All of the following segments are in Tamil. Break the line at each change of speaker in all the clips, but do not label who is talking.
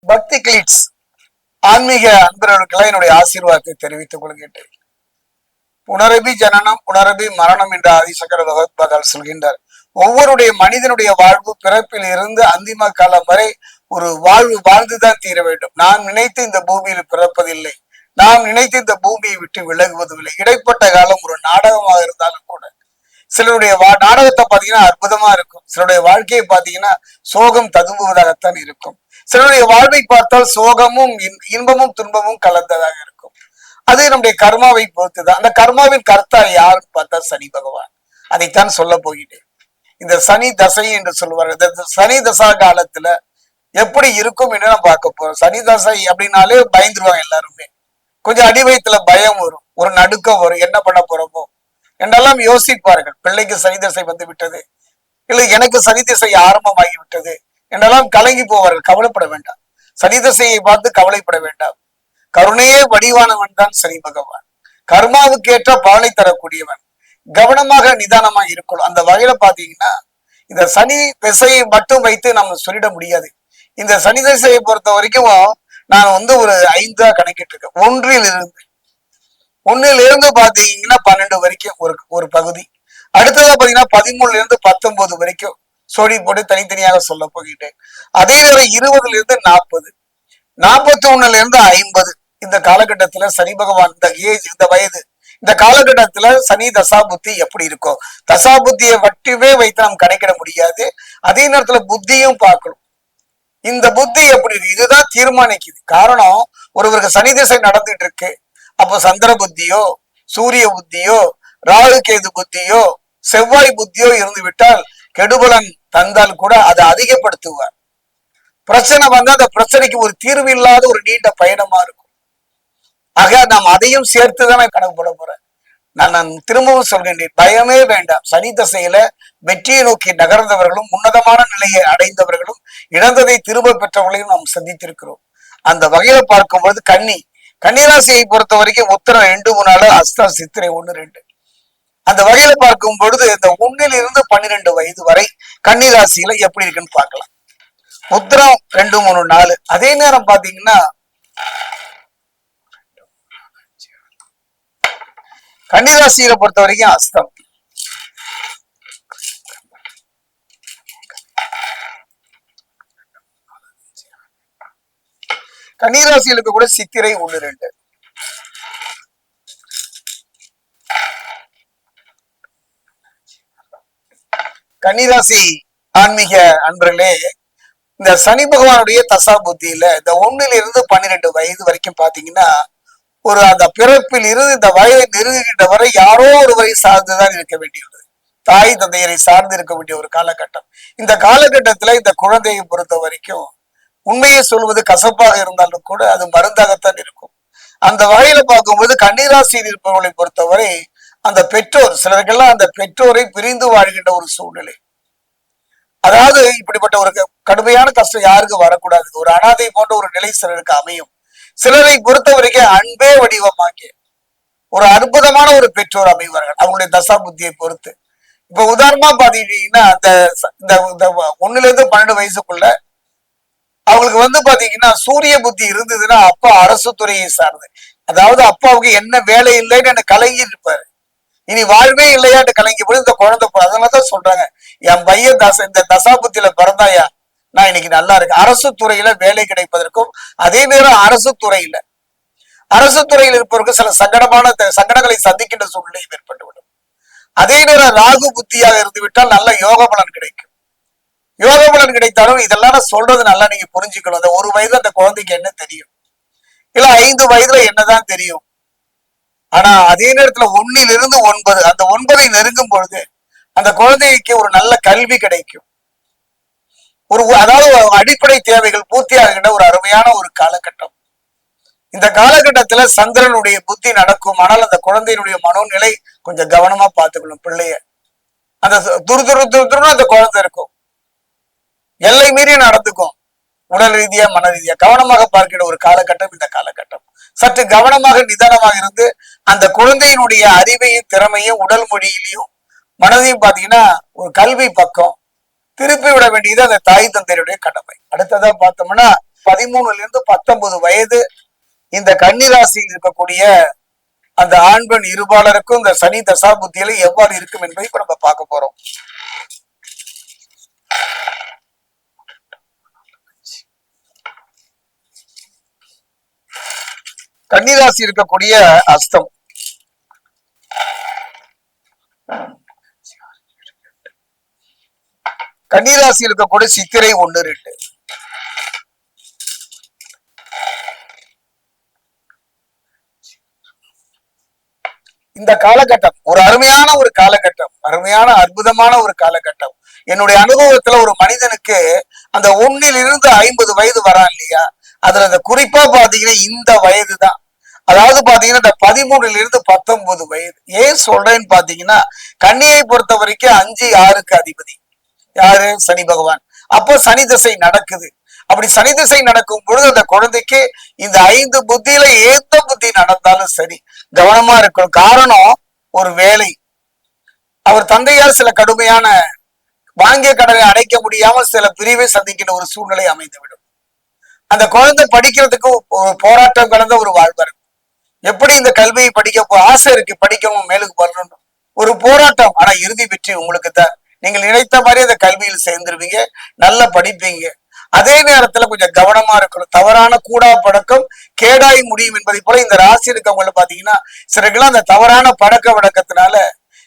பக்தி கிளிட்ஸ் ஆன்மீக அன்பர்களுக்கெல்லாம் என்னுடைய ஆசீர்வாதத்தை தெரிவித்துக் கொள்கின்றேன். புனரபி ஜனனம் புனரபி மரணம் என்ற ஆதிசங்கர பகவத்பாதால் சொல்கின்றார். ஒவ்வொருடைய மனிதனுடைய வாழ்வு பிறப்பில் இருந்து அந்திம காலம் வரை ஒரு வாழ்வு வாழ்ந்துதான் தீர வேண்டும். நாம் நினைத்து இந்த பூமியில் பிறப்பதில்லை, நாம் நினைத்து இந்த பூமியை விட்டு விலகுவதில்லை. இடைப்பட்ட காலம் ஒரு நாடகமாக இருந்தாலும் கூட சிலருடைய நாடகத்தை பாத்தீங்கன்னா அற்புதமா இருக்கும், சிலருடைய வாழ்க்கையை பாத்தீங்கன்னா சோகம் ததும்புவதாகத்தான் இருக்கும். சிலருடைய வாழ்வை பார்த்தால் சோகமும் இன்பமும் துன்பமும் கலந்ததாக இருக்கும். அது நம்முடைய கர்மாவை பொறுத்துதான். அந்த கர்மாவின் கர்த்தா யாருன்னு பார்த்தா சனி பகவான். அதைத்தான் சொல்ல போகிறேன். இந்த சனி தசை என்று சொல்லுவார்கள். இந்த சனி தசா காலத்துல எப்படி இருக்கும் என்று நான் பார்க்க போறோம். சனி தசை அப்படின்னாலே பயந்துருவாங்க எல்லாருமே. கொஞ்சம் அடி வயிற்றுல பயம் வரும், ஒரு நடுக்கம் வரும், என்ன பண்ண போறோமோ என்றெல்லாம் யோசிப்பார்கள். பிள்ளைக்கு சனி தசை வந்து விட்டது, இல்லை எனக்கு சனி திசை ஆரம்பமாகி விட்டது என்றெல்லாம் கலங்கி போவார்கள். கவலைப்பட வேண்டாம், சனி திசையை பார்த்து கவலைப்பட வேண்டாம். கருணையே வடிவானவன் தான் சனி பகவான். கர்மாவுக்கு ஏற்ற பலனை தரக்கூடியவன். கவனமாக நிதானமாக இருக்கணும். அந்த வகையில பாத்தீங்கன்னா இந்த சனி திசையை மட்டும் வைத்து நம்ம சொல்லிட முடியாது. இந்த சனி திசையை பொறுத்த வரைக்கும் நான் ஒரு 5 கணக்கிட்டு இருக்கேன். ஒன்னில் இருந்து பாத்தீங்கன்னா 12 வரைக்கும் ஒரு பகுதி. அடுத்ததா பாத்தீங்கன்னா 13 இருந்து 19 வரைக்கும் சோடி போட்டு தனித்தனியாக சொல்ல போகிட்டேன். அதே நேரம் 20 இருந்து 40, 41 இருந்து 50 இந்த காலகட்டத்துல சனி பகவான் இந்த வயது இந்த காலகட்டத்துல சனி தசா புத்தி எப்படி இருக்கும். தசா புத்தியை மட்டுமே வைத்து நாம் கணக்கிட முடியாது. அதே நேரத்துல புத்தியும் பார்க்கணும். இந்த புத்தி எப்படி இருக்கு இதுதான் தீர்மானிக்குது. காரணம், ஒருவருக்கு சனி திசை நடந்துட்டு இருக்கு, அப்போ சந்திர புத்தியோ சூரிய புத்தியோ ராகு கேது புத்தியோ செவ்வாய் புத்தியோ இருந்து விட்டால் கெடுபலன் தந்தால் கூட அதை அதிகப்படுத்துவார். பிரச்சனை வந்தா அந்த பிரச்சனைக்கு ஒரு தீர்வு இல்லாத ஒரு நீண்ட பயணமா இருக்கும். ஆக நாம் அதையும் சேர்த்துதான் கணக்கு போட போறேன். நான் திரும்பவும் சொல்கின்றேன், பயமே வேண்டாம். சனி தசையில வெற்றியை நோக்கி நகர்ந்தவர்களும் உன்னதமான நிலையை அடைந்தவர்களும் இழந்ததை திரும்ப பெற்றவர்களையும் நாம் சந்தித்திருக்கிறோம். அந்த வகையில பார்க்கும்போது கன்னிராசியை பொறுத்த வரைக்கும் உத்திரம் 2, 3, அஸ்தம் சித்திரை 1, 2. அந்த வகையில பார்க்கும் பொழுது இந்த 1 இருந்து 12 வயது வரை கன்னிராசியில எப்படி இருக்குன்னு பார்க்கலாம். உத்திரம் 2, 3, 4. அதே நேரம் பாத்தீங்கன்னா கன்னிராசியில பொறுத்த வரைக்கும் அஸ்தம், கன்னிராசிகளுக்கு கூட சித்திரை 1, 2. கன்னிராசி ஆன்மீக அன்பர்களே, இந்த சனி பகவானுடைய தசா புத்தியில இந்த 1 இருந்து 12 வயது வரைக்கும் பாத்தீங்கன்னா அந்த பிறப்பில் இருந்து இந்த வயதை நெருங்குகின்ற வரை யாரோ ஒருவரை சார்ந்துதான் இருக்க வேண்டியது. தாய் தந்தையரை சார்ந்து இருக்க வேண்டிய ஒரு காலகட்டம். இந்த காலகட்டத்துல இந்த குழந்தையை பொறுத்த வரைக்கும் உண்மையை சொல்வது கசப்பாக இருந்தாலும் கூட அது மருந்தாகத்தான் இருக்கும். அந்த வகையில பார்க்கும்போது கன்னிராசியில் இருப்பவர்களை பொறுத்தவரை அந்த பெற்றோர், சிலருக்கெல்லாம் அந்த பெற்றோரை பிரிந்து வாழ்கின்ற ஒரு சூழ்நிலை. அதாவது இப்படிப்பட்ட ஒரு கடுமையான கஷ்டம் யாருக்கு வரக்கூடாது. ஒரு அனாதை போன்ற ஒரு நிலை சிலருக்கு அமையும். சிலரை பொறுத்த வரைக்கும் அன்பே வடிவமாக்கி ஒரு அற்புதமான ஒரு பெற்றோர் அமைவார்கள் அவங்களுடைய தசா புத்தியை பொறுத்து. இப்ப உதாரணமா பாத்தீங்கன்னா இந்த 1 இருந்து 12 வயசுக்குள்ள அவங்களுக்கு பாத்தீங்கன்னா சூரிய புத்தி இருந்ததுன்னா அப்பா அரசு துறையை சார்ந்து, அதாவது அப்பாவுக்கு என்ன வேலை இல்லைன்னு என்ன கலங்கி இருப்பாரு, இனி வாழ்வே இல்லையான்னு கலங்கி போய் இந்த குழந்தை. அதனாலதான் சொல்றாங்க, என் பையன் இந்த தசாபுத்தியில பிறந்தாயா நான் இன்னைக்கு நல்லா இருக்கேன். அரசு துறையில வேலை கிடைப்பதற்கும் அதே நேரம் அரசு துறையில் இருப்பவருக்கு சில சங்கடங்களை சந்திக்கின்ற சூழ்நிலை ஏற்பட்டுவிடும். அதே நேரம் ராகு புத்தியாக இருந்து விட்டால் நல்ல யோக பலன் கிடைக்கும். யோக பலன் கிடைத்தாலும் இதெல்லாம் சொல்றது நல்லா நீங்க புரிஞ்சுக்கணும். அந்த 1 வயதுல அந்த குழந்தைக்கு என்ன தெரியும், இல்ல 5 வயதுல என்னதான் தெரியும். ஆனா அதே நேரத்துல 1 இருந்து 9 அந்த 9 நெருங்கும் பொழுது அந்த குழந்தைக்கு ஒரு நல்ல கல்வி கிடைக்கும். அதாவது அடிப்படை தேவைகள் பூர்த்தி ஆகின்ற ஒரு அருமையான ஒரு காலகட்டம். இந்த காலகட்டத்துல சந்திரனுடைய புத்தி நடக்கும். ஆனால் அந்த குழந்தையினுடைய மனோநிலை கொஞ்சம் கவனமா பார்த்துக்கணும். பிள்ளைய அந்த துரு அந்த குழந்தை இருக்கும், எல்லை மீறி நடந்துக்கும். உடல் ரீதியா மன ரீதியா கவனமாக பார்க்கிற ஒரு காலகட்டம் இந்த காலகட்டம். சற்று கவனமாக நிதானமாக இருந்து அந்த குழந்தையினுடைய அறிவையும் திறமையும் உடல் மொழியிலையும் மனதையும் பாத்தீங்கன்னா ஒரு கல்வி பக்கம் திருப்பி விட வேண்டியது அந்த தாய் தந்தையருடைய கடமை. அடுத்ததா பார்த்தோம்னா 13 இருந்து 19 வயது இந்த கன்னிராசியில் இருக்கக்கூடிய அந்த ஆண் பெண் இருபாலருக்கும் இந்த சனி தசா புத்தியில எவ்வாறு இருக்கும் என்பதை இப்ப நம்ம பார்க்க போறோம். கன்னிராசி இருக்கக்கூடிய அஸ்தம், கன்னிராசி இருக்கக்கூடிய சித்திரை 1, 2, இந்த காலகட்டம் ஒரு அருமையான ஒரு காலகட்டம், அருமையான அற்புதமான ஒரு காலகட்டம். என்னுடைய அனுபவத்துல ஒரு மனிதனுக்கு அந்த 1 இருந்து 50 வயது வரான் இல்லையா, அதுல அந்த குறிப்பா பாத்தீங்கன்னா இந்த வயது தான். அதாவது பாத்தீங்கன்னா இந்த 13 இருந்து 19 வயது. ஏன் சொல்றேன்னு பாத்தீங்கன்னா, கன்னியை பொறுத்த வரைக்கும் 5, 6க்கு அதிபதி யாரு? சனி பகவான். அப்போ சனி திசை நடக்குது. அப்படி சனி திசை நடக்கும் பொழுது அந்த குழந்தைக்கு இந்த 5 புத்தியில எந்த புத்தி நடந்தாலும் சரி கவனமா இருக்கணும். காரணம், ஒரு வேலை, அவர் தந்தையார் சில கடுமையான வாங்கிய கடனை அடைக்க முடியாமல் சில பிரிவை சந்திக்கின்ற ஒரு சூழ்நிலை அமைந்துவிடும். அந்த குழந்தை படிக்கிறதுக்கு ஒரு போராட்டம் கலந்த ஒரு வாழ்வார். எப்படி இந்த கல்வியை படிக்க ஆசை இருக்கு, படிக்கவும் மேலுக்கு வரணும், ஒரு போராட்டம். ஆனா இறுதி வெற்றி உங்களுக்கு தான். நீங்கள் நினைத்த மாதிரி அந்த கல்வியில் சேர்ந்துருவீங்க, நல்லா படிப்பீங்க. அதே நேரத்துல கொஞ்சம் கவனமா இருக்கணும். தவறான கூடா பழக்கம் கேடாய் முடியும் என்பதை போல இந்த ராசி இருக்கவங்கள பாத்தீங்கன்னா சிலருக்கெல்லாம் அந்த தவறான பழக்க வழக்கத்தினால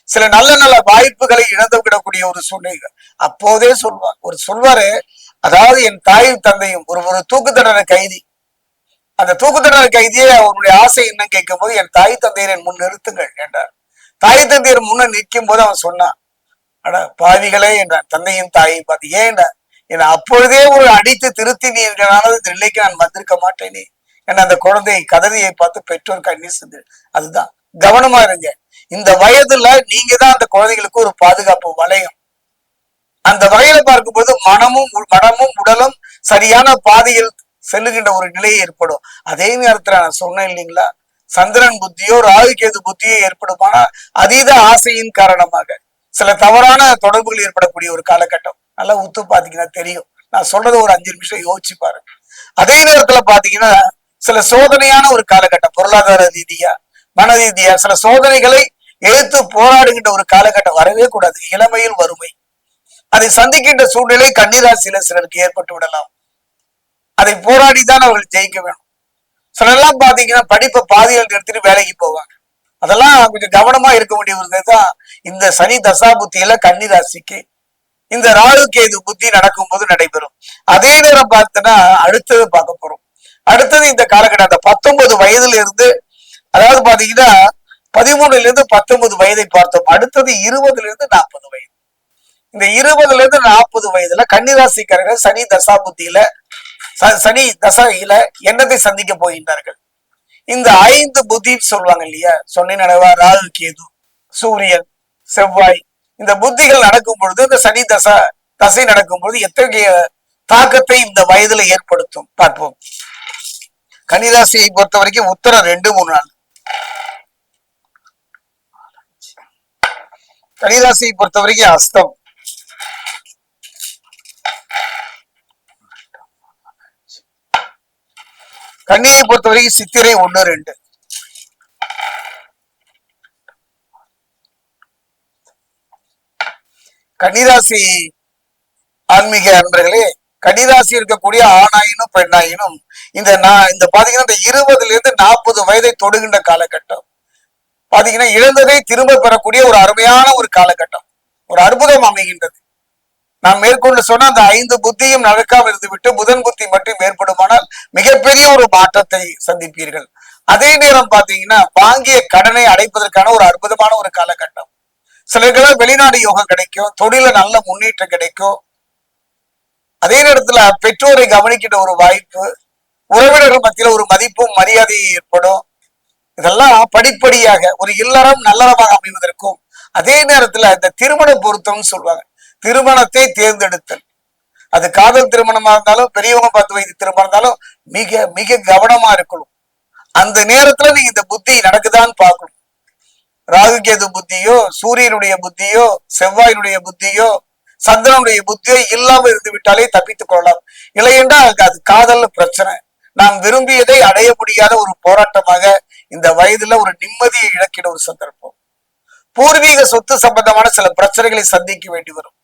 சில நல்ல நல்ல வாய்ப்புகளை இழந்து விடக்கூடிய ஒரு சூழ்நிலை. அப்போதே சொல்வாரு, அதாவது என் தாயும் தந்தையும் ஒரு தூக்கு தண்டனை கைதி. அந்த தூக்கு தண்டனை கைதியே அவருடைய ஆசை என்ன கேட்கும் போது, என் தாய் தந்தையர் என் முன் நிறுத்துங்கள் என்றார். தாய் தந்தையர் முன்ன நிற்கும் போது அவன் சொன்னான், அட பாவிகளே என்றான் தந்தையும் தாயையும் பார்த்து. ஏன்டா, என்னை அப்பொழுதே ஒரு அடித்து திருத்தி நீ இந்த நிலைக்கு நான் வந்திருக்க மாட்டேனே என அந்த குழந்தை கதறியை பார்த்து பெற்றோர் கண்ணீர் சிந்து. அதுதான் கவனமா இருங்க. இந்த வயதுல நீங்க தான் அந்த குழந்தைகளுக்கு ஒரு பாதுகாப்பு வளையம். அந்த வகையில பார்க்கும்போது மனமும் உடலும் சரியான பாதையில் செல்லுகின்ற ஒரு நிலை ஏற்படும். அதே நேரத்துல நான் சொன்னேன் இல்லைங்களா, சந்திரன் புத்தியோ ராகு கேது புத்தியோ ஏற்படுமானா அதீத ஆசையின் காரணமாக சில தவறான தொடர்புகள் ஏற்படக்கூடிய ஒரு காலகட்டம். நல்லா உத்து பாத்தீங்கன்னா தெரியும். நான் சொல்றது ஒரு 5 நிமிஷம் யோசிச்சு பாருங்க. அதே நேரத்துல பாத்தீங்கன்னா சில சோதனையான ஒரு காலகட்டம், பொருளாதார ரீதியா மன ரீதியா சில சோதனைகளை எடுத்து போராடுகின்ற ஒரு காலகட்டம் வரவே கூடாது. இளமையில் வறுமை, அதை சந்திக்கின்ற சூழ்நிலை கன்னிராசியில சிலருக்கு ஏற்பட்டு விடலாம். அதை போராடிதான் அவர்கள் ஜெயிக்க வேணும். சிலரெல்லாம் பாத்தீங்கன்னா படிப்பை பாதியில் எடுத்துட்டு வேலைக்கு போவாங்க. அதெல்லாம் கொஞ்சம் கவனமா இருக்க வேண்டிய ஒரு தான். இந்த சனி தசா புத்தியில கன்னிராசிக்கு இந்த ராகு கேது புத்தி நடக்கும் போது நடைபெறும். அதே நேரம் பார்த்தோன்னா அடுத்தது பார்க்க போறோம். அடுத்தது இந்த காலகட்டம் அந்த 19 வயதுல இருந்து, அதாவது பாத்தீங்கன்னா 13 இருந்து 19 வயதை பார்த்தோம். அடுத்தது 20 இருந்து 40 வயது. இந்த 20 இருந்து 40 வயதுல கன்னிராசிக்காரர்கள் சனி தசா புத்தியில சனி தசையில என்னத்தை சந்திக்க போகின்றார்கள்? இந்த 5 புத்தின்னு சொல்லுவாங்க இல்லையா, சொன்ன நடவா ராகு கேது சூரியன் செவ்வாய், இந்த புத்திகள் நடக்கும் பொழுது இந்த சனி தசை நடக்கும் பொழுது எத்தகைய தாக்கத்தை இந்த வயதுல ஏற்படுத்தும் பார்ப்போம். கன்னிராசியை பொறுத்த வரைக்கும் உத்தரம் 2, 3 நாள். கன்னிராசியை பொறுத்த வரைக்கும் அஸ்தம், கன்னியை பொறுத்த வரைக்கும் சித்திரை 1, 2. கன்னிராசி ஆன்மீக அன்பர்களே, கன்னிராசி இருக்கக்கூடிய ஆணாயினும் பெண்ணாயினும் இந்த பாத்தீங்கன்னா இந்த 20 இருந்து 40 வயதை தொடுகின்ற காலகட்டம் பாத்தீங்கன்னா இழந்ததை திரும்ப பெறக்கூடிய ஒரு அருமையான ஒரு காலகட்டம், ஒரு அற்புதம் அமைகின்றது. நான் மேற்கொண்டு சொன்ன அந்த 5 புத்தியும் நடக்காமல் இருந்து விட்டு புதன் புத்தி மட்டும் ஏற்படுமானால் மிகப்பெரிய ஒரு மாற்றத்தை சந்திப்பீர்கள். அதே நேரம் பாத்தீங்கன்னா வாங்கிய கடனை அடைப்பதற்கான ஒரு அற்புதமான ஒரு காலகட்டம். சிலருக்கெல்லாம் வெளிநாடு யோகம் கிடைக்கும், தொழில நல்ல முன்னேற்றம் கிடைக்கும். அதே நேரத்துல பெற்றோரை கவனிக்கின்ற ஒரு வாய்ப்பு, உறவினர்கள் மத்தியில ஒரு மதிப்பும் மரியாதையும் ஏற்படும். இதெல்லாம் படிப்படியாக ஒரு இல்லறம் நல்லறமாக அமைவதற்கும், அதே நேரத்துல இந்த திருமண பொருத்தம்னு சொல்லுவாங்க, திருமணத்தை தேர்ந்தெடுத்தல், அது காதல் திருமணமா இருந்தாலும் பெரியவங்க பார்த்து வைத்து திருமணம் இருந்தாலும் மிக மிக கவனமா இருக்கணும். அந்த நேரத்துல நீங்க இந்த புத்தி நடக்குதான்னு பார்க்கணும். ராகு கேது புத்தியோ, சூரியனுடைய புத்தியோ, செவ்வாயினுடைய புத்தியோ, சந்திரனுடைய புத்தியை இல்லாம இருந்து விட்டாலே தப்பித்துக் கொள்ளலாம். இல்லை என்றால் அது காதல் பிரச்சனை. நாம் விரும்பியதை அடைய முடியாத ஒரு போராட்டமாக இந்த வயதுல ஒரு நிம்மதியை இழக்கிற ஒரு சந்தர்ப்பம். பூர்வீக சொத்து சம்பந்தமான சில பிரச்சனைகளை சந்திக்க வேண்டி வரும்.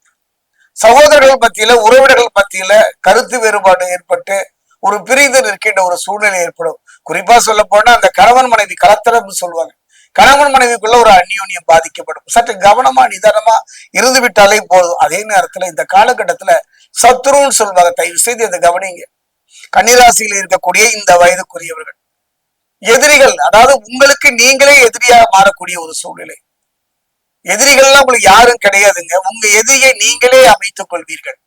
சகோதரர்கள் மத்தியில, உறவினர்கள் மத்தியில கருத்து வேறுபாடு ஏற்பட்டு ஒரு பிரிந்து நிற்கின்ற ஒரு சூழ்நிலை ஏற்படும். குறிப்பா சொல்ல போனா அந்த கணவன் மனைவி கலத்தரம்னு சொல்லுவாங்க. கணவன் மனைவிக்குள்ள ஒரு அந்யோன்யம் பாதிக்கப்படும். சற்று கவனமா நிதானமா இருந்து விட்டாலே போதும். அதே நேரத்துல இந்த காலகட்டத்துல சத்ருன்னு சொல்லுவாங்க. தயவு செய்து இதை கவனிங்க. கன்னிராசியில் இருக்கக்கூடிய இந்த வயதுக்குரியவர்கள் எதிரிகள், அதாவது உங்களுக்கு நீங்களே எதிரியாக மாறக்கூடிய ஒரு சூழ்நிலை. எதிரிகள்லாம் உங்களுக்கு யாரும் கிடையாதுங்க. உங்க எதிரியை நீங்களே அமைத்துக் கொள்வீர்கள்.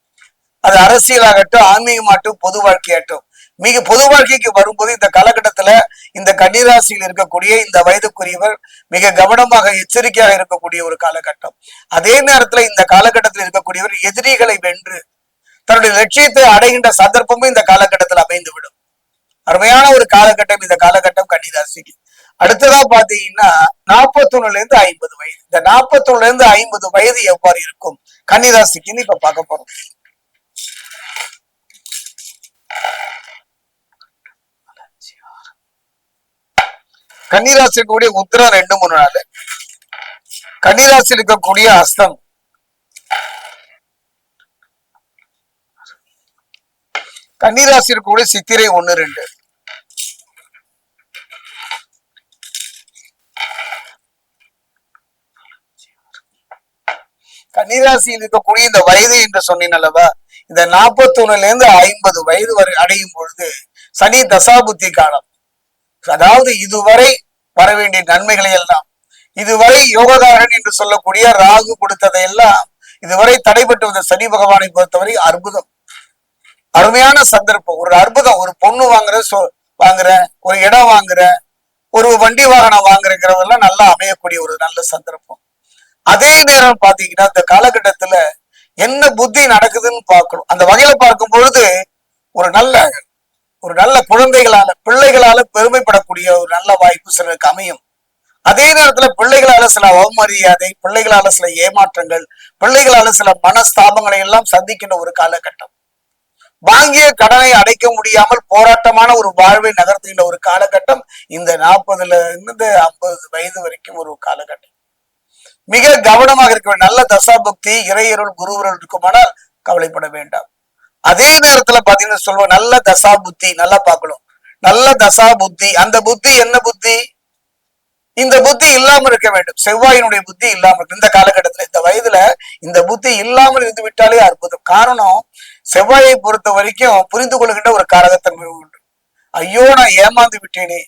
அது அரசியலாகட்டும், ஆன்மீகமாகட்டும், பொது வாழ்க்கையாகட்டும். மிக பொது வாழ்க்கைக்கு வரும்போது இந்த காலகட்டத்துல இந்த கன்னிராசியில் இருக்கக்கூடிய இந்த வயதுக்குரியவர் மிக கவனமாக எச்சரிக்கையாக இருக்கக்கூடிய ஒரு காலகட்டம். அதே நேரத்துல இந்த காலகட்டத்தில் இருக்கக்கூடியவர் எதிரிகளை வென்று தன்னுடைய லட்சியத்தை அடைகின்ற சந்தர்ப்பமும் இந்த காலகட்டத்தில் அமைந்துவிடும். அருமையான ஒரு காலகட்டம் இந்த காலகட்டம் கன்னிராசிக்கு. அடுத்ததா பாத்தீங்கன்னா 41 இருந்து 50 வயது. இந்த 41 இருந்து 50 வயது எவ்வாறு இருக்கும் கன்னிராசிக்குன்னு இப்ப பார்க்க போறோம். கன்னிராசி இருக்கக்கூடிய உத்திரம் 2, 3, 4. கன்னிராசி இருக்கக்கூடிய அஸ்தம், கன்னிராசி இருக்கக்கூடிய சித்திரை 1, 2. கன்னிராசியில் இருக்கக்கூடிய இந்த வயது என்று சொன்னேன் அல்லவா, இந்த 41 இருந்து 50 வயது வரை அடையும் பொழுது சனி தசாபுத்தி காலம். அதாவது இதுவரை வர வேண்டிய நன்மைகளை எல்லாம், இதுவரை யோகதாரன் என்று சொல்லக்கூடிய ராகு கொடுத்ததை எல்லாம் இதுவரை தடைபட்டு வந்த சனி பகவானை பொறுத்தவரை அற்புதம், அருமையான சந்தர்ப்பம். ஒரு அற்புதம். ஒரு பொண்ணு வாங்குற, ஒரு இடம் வாங்குற, ஒரு வண்டி வாகனம் வாங்குறங்கிறதெல்லாம் நல்லா அமையக்கூடிய ஒரு நல்ல சந்தர்ப்பம். அதே நேரம் பாத்தீங்கன்னா இந்த காலகட்டத்துல என்ன புத்தி நடக்குதுன்னு பார்க்கணும். அந்த வகையில பார்க்கும் பொழுது ஒரு நல்ல குழந்தைகளால, பிள்ளைகளால பெருமைப்படக்கூடிய ஒரு நல்ல வாய்ப்பு சிலருக்கு அமையும். அதே நேரத்துல பிள்ளைகளால சில அவமரியாதை, பிள்ளைகளால சில ஏமாற்றங்கள், பிள்ளைகளால சில மனஸ்தாபங்களை எல்லாம் சந்திக்கின்ற ஒரு காலகட்டம். வாங்கிய கடனை அடைக்க முடியாமல் போராட்டமான ஒரு வாழ்வை நகர்த்துகின்ற ஒரு காலகட்டம் இந்த 40 இருந்து 50 வயது வரைக்கும் ஒரு காலகட்டம். மிக கவனமாக இருக்க வேண்டும். நல்ல தசாபக்தி, இறையருள், குருவருள் இருக்குமானால் கவலைப்பட வேண்டாம். அதே நேரத்துல பாத்தீங்கன்னா சொல்லுவோம், நல்ல தசா புத்தி நல்லா பார்க்கணும். நல்ல தசா புத்தி, அந்த புத்தி என்ன புத்தி? இந்த புத்தி இல்லாமல் இருக்க வேண்டும். செவ்வாயினுடைய புத்தி இல்லாமல் இருக்கு. இந்த காலகட்டத்துல இந்த வயதுல இந்த புத்தி இல்லாமல் இருந்து விட்டாலே அற்புதம். காரணம், செவ்வாயை பொறுத்த வரைக்கும் புரிந்து கொள்கின்ற ஒரு காரகத்தன்மை உண்டு. ஐயோ நான் ஏமாந்து விட்டேனே,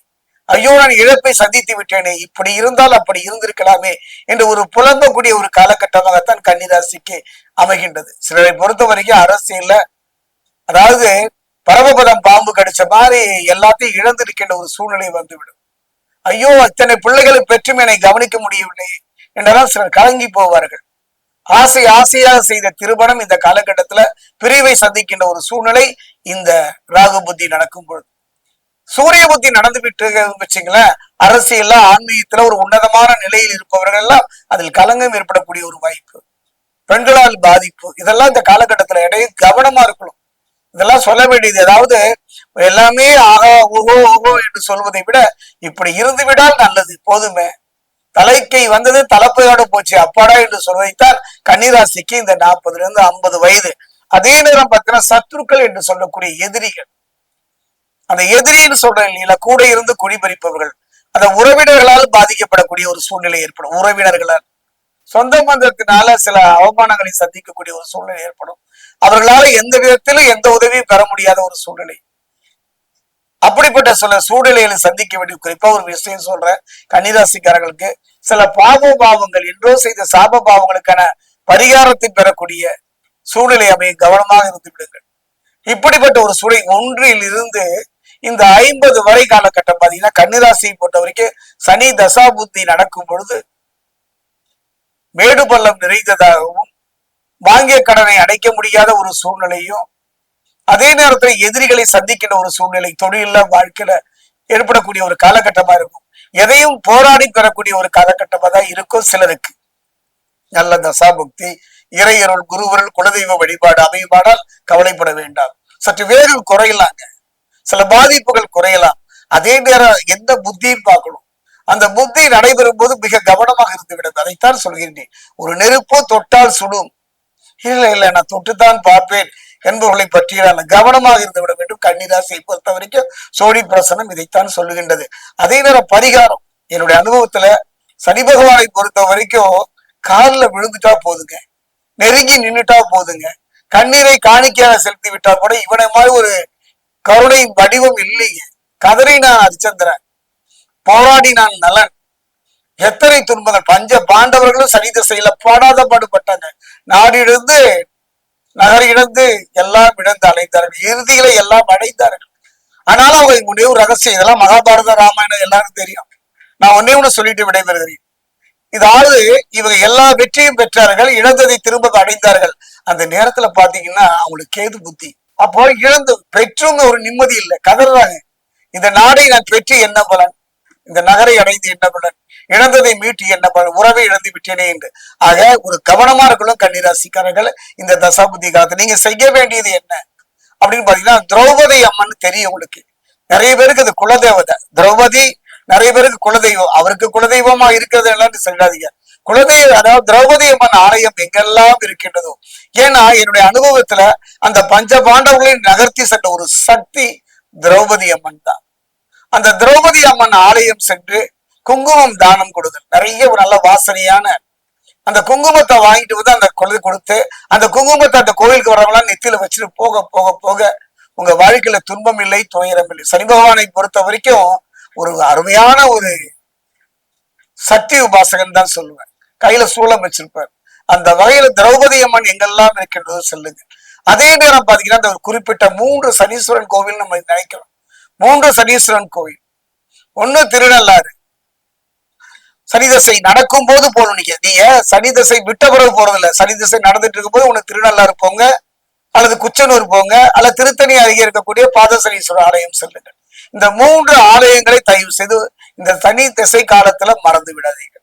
ஐயோ நான் இழப்பை சந்தித்து விட்டேனே, இப்படி இருந்தால் அப்படி இருந்திருக்கலாமே என்று ஒரு புலம்பக்கூடிய ஒரு காலகட்டமாகத்தான் கன்னிராசிக்கு அமைகின்றது. சிலரை பொறுத்த வரைக்கும் அரசியல்ல, அதாவது பரமபதம் பாம்பு கடிச்ச மாதிரி எல்லாத்தையும் இழந்திருக்கின்ற ஒரு சூழ்நிலை வந்துவிடும். ஐயோ இத்தனை பிள்ளைகளை பெற்றும் என்னை கவனிக்க முடியவில்லை என்றெல்லாம் சிலர் கலங்கி போவார்கள். ஆசையாக செய்த திருமணம் இந்த காலகட்டத்துல பிரிவை சந்திக்கின்ற ஒரு சூழ்நிலை இந்த ராகு புத்தி நடக்கும் பொழுது. சூரிய புத்தி நடந்து விட்டு வச்சுங்களேன், அரசியல்ல, ஆன்மீகத்துல ஒரு உன்னதமான நிலையில் இருப்பவர்கள் எல்லாம் அதில் கலங்கம் ஏற்படக்கூடிய ஒரு வாய்ப்பு. பெண்களால் பாதிப்பு, இதெல்லாம் இந்த காலகட்டத்துல இடையே கவனமா இருக்கணும். இதெல்லாம் சொல்ல வேண்டியது. அதாவது எல்லாமே ஆகா ஓஹோ ஓஹோ என்று சொல்வதை விட இப்படி இருந்து விடால் நல்லது, போதுமே, தலைக்கை வந்தது தலைப்பையோட போச்சு அப்பாடா என்று சொல்வதைத்தான் கன்னிராசிக்கு இந்த 40 இருந்து 50 வயது. அதே நேரம் பார்த்தீங்கன்னா சத்துருக்கள் என்று சொல்லக்கூடிய எதிரிகள், அந்த எதிரின்னு சொல்றேன் இல்லையா, கூட இருந்து குடிபறிப்பவர்கள், அந்த உறவினர்களால் பாதிக்கப்படக்கூடிய ஒரு சூழ்நிலை ஏற்படும். உறவினர்களால், சொந்த பந்தத்தினால சில அவமானங்களை சந்திக்கக்கூடிய ஒரு சூழ்நிலை ஏற்படும். அவர்களால எந்த விதத்திலும் எந்த உதவியும் பெற முடியாத ஒரு சூழ்நிலை. அப்படிப்பட்ட சில சூழ்நிலைகளை சந்திக்க வேண்டிய, குறிப்பா ஒரு விஷயம் சொல்றேன், கன்னிராசிக்காரர்களுக்கு சில பாவங்கள் என்றோ செய்த சாப பாவங்களுக்கான பரிகாரத்தை பெறக்கூடிய சூழ்நிலை அமைய கவனமாக இருந்து விடுங்கள். இப்படிப்பட்ட ஒரு சூழல் 1 இருந்து இந்த 50 வரை காலகட்டம் பாத்தீங்கன்னா கன்னிராசியை பொறுத்த வரைக்கும் சனி தசா புத்தி நடக்கும் பொழுது மேடு பள்ளம் நிறைந்ததாகவும், வாங்கிய கடனை அடைக்க முடியாத ஒரு சூழ்நிலையும், அதே நேரத்தில் எதிரிகளை சந்திக்கின்ற ஒரு சூழ்நிலை, தொழில வாழ்க்கையில ஏற்படக்கூடிய ஒரு காலகட்டமா இருக்கும். எதையும் போராடி பெறக்கூடிய ஒரு காலகட்டமா தான் இருக்கும் சிலருக்கு. நல்ல தசாபுக்தி, இறையருள், குருவருள், குலதெய்வ வழிபாடு அமைபாடால் கவலைப்பட வேண்டாம். சற்று வேகம் குறையலாங்க, சில பாதிப்புகள் குறையலாம். அதே நேரம் எந்த புத்தியும் பார்க்கணும். அந்த புத்தி நடைபெறும் போது மிக கவனமாக இருந்து விடுது. அதைத்தான் சொல்கின்றேன். ஒரு நெருப்போ தொட்டால் சுடும், இல்ல நான் தொட்டுத்தான் பார்ப்பேன் என்பவர்களை பற்றிய கவனமாக இருந்து விட வேண்டும். கன்னிராசியை பொறுத்த வரைக்கும் சோழி பிரசனம் இதைத்தான் சொல்லுகின்றது. அதே நேரம் பரிகாரம், என்னுடைய அனுபவத்துல சனி பகவானை பொறுத்த வரைக்கும் காலில் விழுந்துட்டா போதுங்க, நெருங்கி நின்றுட்டா போதுங்க, கண்ணீரை காணிக்கையாக செலுத்தி விட்டா கூட இவனை மாதிரி ஒரு கருணை வடிவம் இல்லைங்க. கதறி நான் அரிச்சந்திரன், போராடி நான் நலன். எத்தனை துன்பங்கள், பஞ்ச பாண்டவர்களும் சனி திசையில பாடாத பாடுபட்டாங்க. நாடு இழந்து நகர் இழந்து எல்லாம் இழந்து அலைந்தார்கள், இறுதியில எல்லாம் அடைந்தார்கள். ஆனாலும் அவங்க ஒன்னே ஒரு ரகசியம், இதெல்லாம் மகாபாரத ராமாயணம் எல்லாரும் தெரியும். நான் ஒன்னே ஒண்ணு சொல்லிட்டு விடைபெறுகிறேன். இதாவது இவங்க எல்லா வெற்றியும் பெற்றார்கள், இழந்ததை திரும்ப அடைந்தார்கள். அந்த நேரத்துல பாத்தீங்கன்னா அவங்களுக்கு கேது புத்தி. அப்போ இழந்து பெற்றும் ஒரு நிம்மதி இல்லை, கதறாங்க. இந்த நாடை நான் பெற்று என்ன பலன், இந்த நகரை அடைந்து என்ன பலன், இழந்ததை மீட்டு என்ன பலன், உறவை இழந்து விட்டேனே என்று. ஆக ஒரு கவனமா இருக்கணும் கன்னிராசிக்காரர்கள். இந்த தசாபுத்தி காலத்துல நீங்க செய்ய வேண்டியது என்ன அப்படின்னு பாத்தீங்கன்னா, திரௌபதி அம்மன் தெரியும் உங்களுக்கு. நிறைய பேருக்கு அது குலதேவதை திரௌபதி, நிறைய பேருக்கு குலதெய்வம். அவருக்கு குலதெய்வமா இருக்கிறது எல்லாம் சொல்லாதீங்க. குலதெய்வம் அதாவது திரௌபதி அம்மன் ஆலயம் எங்கெல்லாம் இருக்கின்றதோ, ஏன்னா என்னுடைய அனுபவத்துல அந்த பஞ்ச பாண்டவர்களின் நகர்த்தி சென்ற ஒரு சக்தி திரௌபதி அம்மன் தான். அந்த திரௌபதி அம்மன் ஆலயம் சென்று குங்குமம் தானம் கொடுதல், நிறைய ஒரு நல்ல வாசனையான அந்த குங்குமத்தை வாங்கிட்டு வந்து அந்த குழந்தை கொடுத்து, அந்த குங்குமத்தை அந்த கோவிலுக்கு வரவங்களாம் நெத்தியில வச்சுட்டு போக போக போக உங்க வாழ்க்கையில துன்பம் இல்லை, துயரம் இல்லை. சனி பகவானை பொறுத்த வரைக்கும் ஒரு அருமையான ஒரு சக்தி உபாசகன் தான் சொல்லுவேன். கையில சூளம் வச்சிருப்பார். அந்த வகையில திரௌபதி அம்மன் எங்கெல்லாம் இருக்கின்றதோ சொல்லுங்க. அதே நேரம் பாத்தீங்கன்னா அந்த ஒரு குறிப்பிட்ட 3 சனீஸ்வரன் கோவில் நம்ம நினைக்கிறோம். 3 சனீஸ்வரன் கோவில், ஒண்ணு திருநள்ளாறு. சனி தசை நடக்கும் போது போகணும். நீங்க சனி தசை விட்ட பிறகு போறது இல்ல. சனி தசை நடந்துட்டு இருக்கும் போது ஒண்ணு திருநள்ளாறு போங்க, அல்லது குச்சனூர் போங்க, அல்லது திருத்தணி அருகே இருக்கக்கூடிய பாதசனீஸ்வரர் ஆலயம் செல்லுங்கள். இந்த 3 ஆலயங்களை தயவு செய்து இந்த சனி திசை காலத்துல மறந்து விடாதீங்க.